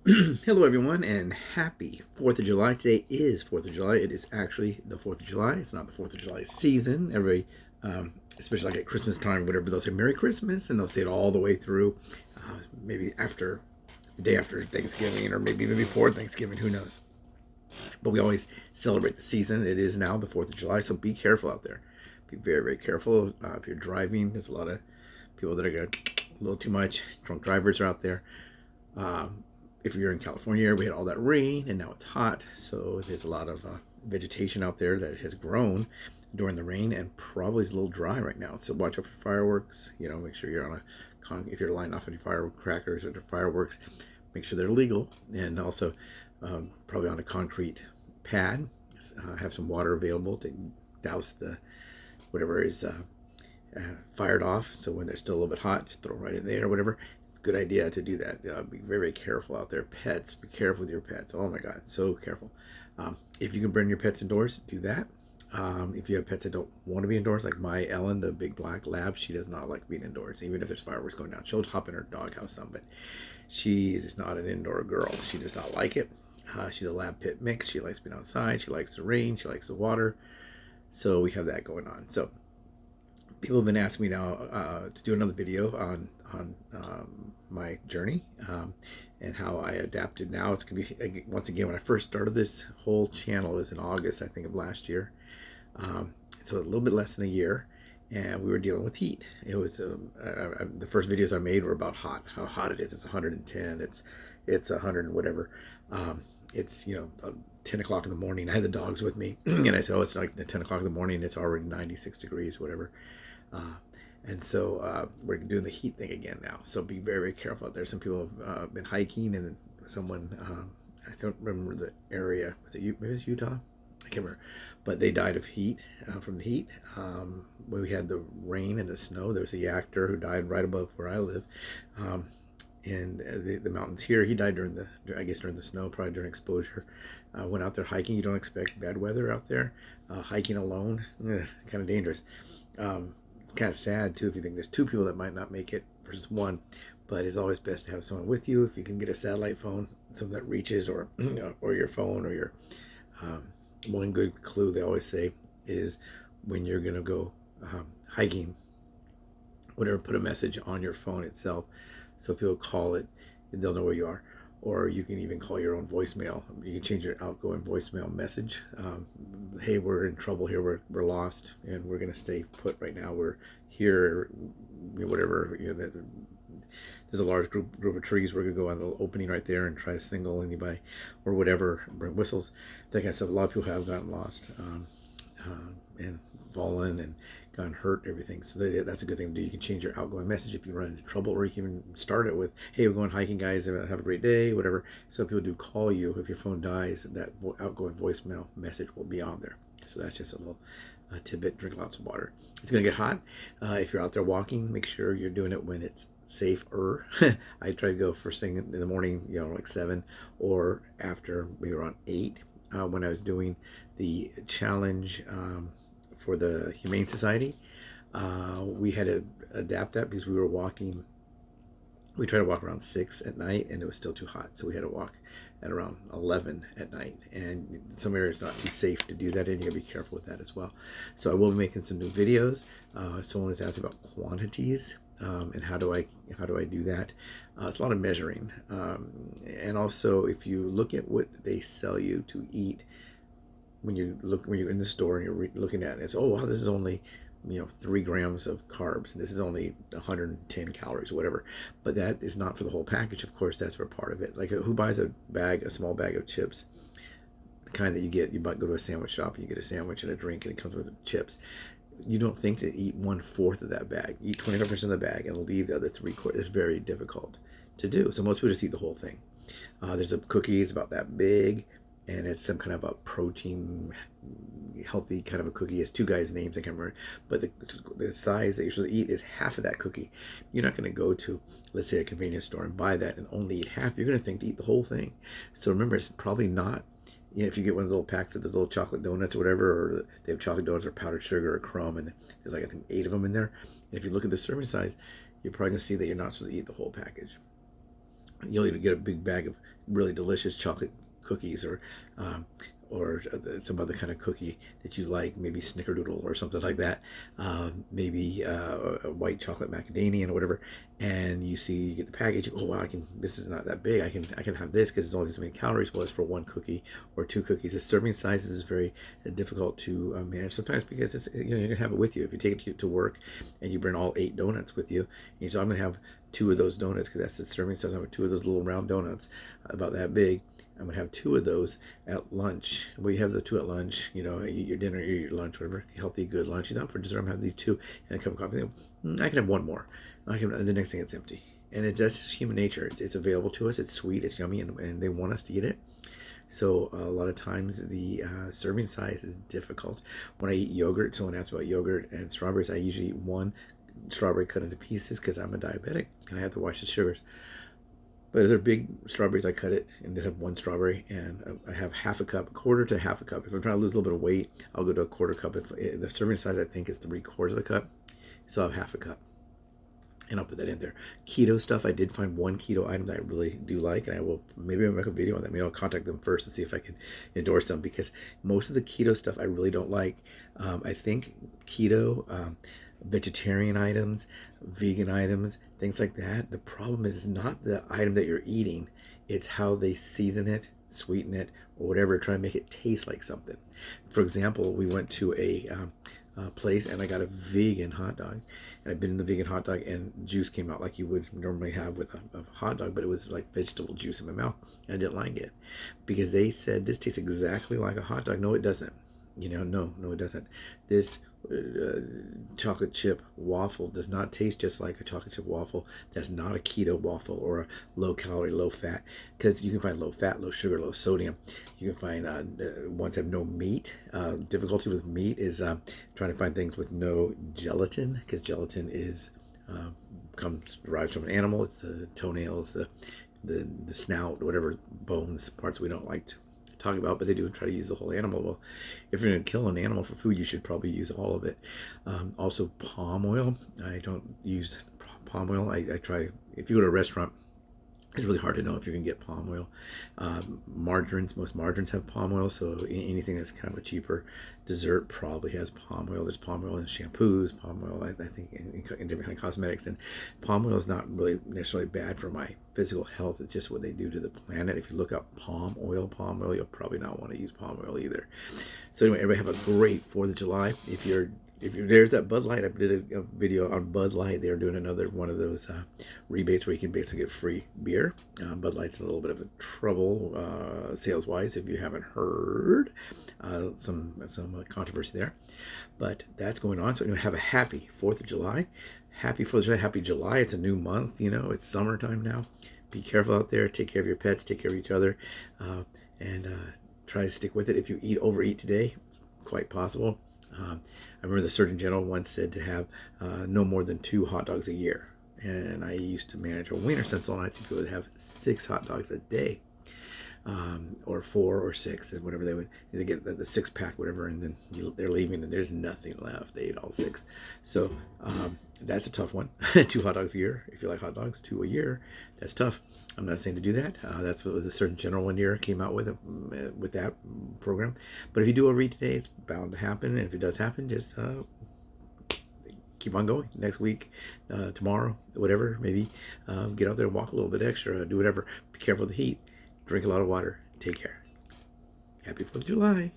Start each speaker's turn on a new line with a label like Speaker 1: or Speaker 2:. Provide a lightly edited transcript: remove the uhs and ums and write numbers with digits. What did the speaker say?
Speaker 1: Hello, everyone, and happy 4th of July. Today is 4th of July. It is actually the 4th of July. It's not the 4th of July season. Especially like at Christmas time, whatever, they'll say Merry Christmas, and they'll say it all the way through, maybe after the day after Thanksgiving, or maybe even before Thanksgiving, who knows. But we always celebrate the season. It is now the 4th of July, so be careful out there. Be very, very careful. If you're driving, there's a lot of people that are going a little too much. Drunk drivers are out there. If you're in California, we had all that rain and now it's hot, so there's a lot of vegetation out there that has grown during the rain and probably is a little dry right now. So watch out for fireworks. Make sure you're on if you're lighting off any firecrackers or fireworks, make sure they're legal, and also probably on a concrete pad. Have some water available to douse the whatever is fired off. So when they're still a little bit hot, just throw it right in there or whatever. Good idea to do that. Be very, very careful out there. Pets, be careful with your pets. Oh my God, so careful. If you can bring your pets indoors, do that. If you have pets that don't want to be indoors, like my Ellen, the big black lab, she does not like being indoors, even if there's fireworks going down. She'll hop in her doghouse some, but she is not an indoor girl. She does not like it. She's a lab pit mix. She likes being outside. She likes the rain. She likes the water. So we have that going on. So people have been asking me now to do another video on my journey and how I adapted. Now it's gonna be, once again, when I first started this whole channel was in August, I think, of last year. So a little bit less than a year, and we were dealing with heat. It was the first videos I made were about how hot it is. It's 110. It's 100 and whatever. It's 10 o'clock in the morning. I had the dogs with me, and I said, "Oh, it's like 10 o'clock in the morning. It's already 96 degrees, whatever." And so we're doing the heat thing again now. So be very, very careful out there. Some people have been hiking, and someone, I don't remember the area. Maybe it was Utah? I can't remember. But they died of heat, from the heat. When we had the rain and the snow, there was a actor who died right above where I live. In the mountains here. He died during the snow, probably during exposure. Went out there hiking. You don't expect bad weather out there. Hiking alone, kind of dangerous. Kind of sad too if you think there's two people that might not make it versus one, but it's always best to have someone with you. If you can get a satellite phone, something that reaches, or or your phone, or your one good clue they always say is when you're gonna go hiking, whatever, put a message on your phone itself, so people call it, they'll know where you are. Or you can even call your own voicemail. You can change your outgoing voicemail message. Hey, we're in trouble here. We're lost, and we're gonna stay put right now. We're here, whatever. There's a large group of trees. We're gonna go on the opening right there and try to single anybody, or whatever. Bring whistles, that kind of stuff. A lot of people have gotten lost and fallen and gotten hurt, everything. So that's a good thing to do. You can change your outgoing message if you run into trouble, or you can even start it with, "Hey, we're going hiking, guys. Have a great day," whatever. So if people do call you, if your phone dies, that outgoing voicemail message will be on there. So that's just a little tidbit. Drink lots of water. It's gonna get hot. If you're out there walking, make sure you're doing it when it's safer. I try to go first thing in the morning, like 7, or after we were on 8. When I was doing the challenge for the Humane Society, we had to adapt that because we were walking. We tried to walk around 6 at night, and it was still too hot, so we had to walk at around 11 at night. And some areas not too safe to do that in. You gotta be careful with that as well. So I will be making some new videos. Someone was asking about quantities. And how do I do that? It's a lot of measuring, and also if you look at what they sell you to eat when you're in the store and you're looking at it, it's, oh wow, this is only 3 grams of carbs, and this is only 110 calories, whatever. But that is not for the whole package. Of course, that's for part of it. Like, who buys a small bag of chips? The kind that you might go to a sandwich shop and you get a sandwich and a drink and it comes with chips. You don't think to eat 1/4 of that bag. Eat 25% of the bag and leave the other 3/4. It's very difficult to do. So most people just eat the whole thing. There's a cookie. It's about that big, and it's some kind of a protein, healthy kind of a cookie. It's 2 guys' names, I can't remember. But the size that you're supposed to eat is half of that cookie. You're not going to go to, let's say, a convenience store and buy that and only eat half. You're going to think to eat the whole thing. So remember, it's probably not. If you get one of those little packs of those little chocolate donuts or whatever, or they have chocolate donuts or powdered sugar or crumb, and there's like, I think, 8 of them in there. And if you look at the serving size, you're probably going to see that you're not supposed to eat the whole package. You'll either get a big bag of really delicious chocolate cookies, um, or some other kind of cookie that you like, maybe snickerdoodle or something like that, maybe a white chocolate macadamia or whatever. And you get the package. You go, oh wow, this is not that big. I can have this because it's only so many calories. Well, it's for one cookie or two cookies. The serving sizes is very difficult to manage sometimes because you're gonna have it with you. If you take it to work and you bring all 8 donuts with you, and so I'm gonna have 2 of those donuts because that's the serving size. I'm gonna have 2 of those little round donuts about that big. I'm gonna have 2 of those at lunch. Well, you have the 2 at lunch, eat your dinner, eat your lunch, whatever, healthy, good lunch. You know, for dessert, I'm gonna have these 2 and a cup of coffee. I can have 1 more. The next thing it's empty. And that's just human nature. It's available to us. It's sweet. It's yummy, and they want us to eat it. So a lot of times the serving size is difficult. When I eat yogurt, someone asks about yogurt and strawberries, I usually eat 1 strawberry cut into pieces because I'm a diabetic and I have to watch the sugars. But if they're big strawberries, I cut it and just have 1 strawberry, and I have half a cup, a quarter to half a cup. If I'm trying to lose a little bit of weight, I'll go to a quarter cup. If the serving size I think is 3/4 of a cup, so I'll have half a cup, and I'll put that in there. Keto stuff, I did find 1 keto item that I really do like, and maybe I'll make a video on that. Maybe I'll contact them first and see if I can endorse them, because most of the keto stuff I really don't like. I think keto, vegetarian items, vegan items, things like that, the problem is not the item that you're eating, it's how they season it, sweeten it, or whatever, try to make it taste like something. For example, we went to a place and I got a vegan hot dog, and I've been in the vegan hot dog, and juice came out like you would normally have with a hot dog, but it was like vegetable juice in my mouth, and I didn't like it because they said this tastes exactly like a hot dog. No, it doesn't. No, it doesn't. This chocolate chip waffle does not taste just like a chocolate chip waffle. That's not a keto waffle or a low calorie, low fat, because you can find low fat, low sugar, low sodium. You can find ones that have no meat. Difficulty with meat is trying to find things with no gelatin, because gelatin is derives from an animal. It's the toenails, the snout, whatever bones, parts we don't like to talk about, but they do try to use the whole animal. Well, if you're going to kill an animal for food, you should probably use all of it. Also, palm oil. I don't use palm oil. I try, if you go to a restaurant, it's really hard to know if you can get palm oil. Margarines, most margarines have palm oil, so anything that's kind of a cheaper dessert probably has palm oil. There's palm oil in shampoos, palm oil, I think, in different kind of cosmetics. And palm oil is not really necessarily bad for my physical health. It's just what they do to the planet. If you look up palm oil, you'll probably not want to use palm oil either. So anyway, everybody have a great 4th of July. If you're there's that Bud Light, I did a video on Bud Light. They're doing another one of those rebates where you can basically get free beer. Bud Light's in a little bit of a trouble sales wise, if you haven't heard. Some controversy there, but that's going on. So anyway, have a happy 4th of July. Happy 4th of July. Happy July. It's a new month. It's summertime now. Be careful out there. Take care of your pets. Take care of each other, and try to stick with it. If you overeat today, quite possible. I remember the Surgeon General once said to have no more than 2 hot dogs a year. And I used to manage a wiener central, and I'd see people would have 6 hot dogs a day, or 4 or 6, and whatever they get the 6-pack, whatever, and then they're leaving and there's nothing left. They ate all 6. So that's a tough one. 2 hot dogs a year. If you like hot dogs, 2 a year. That's tough. I'm not saying to do that. That's what the Surgeon General one year came out with that program. But if you do overeat today, it's bound to happen. And if it does happen, just keep on going. Next week, tomorrow, whatever, maybe get out there and walk a little bit extra, do whatever. Be careful of the heat. Drink a lot of water. Take care. Happy 4th of July.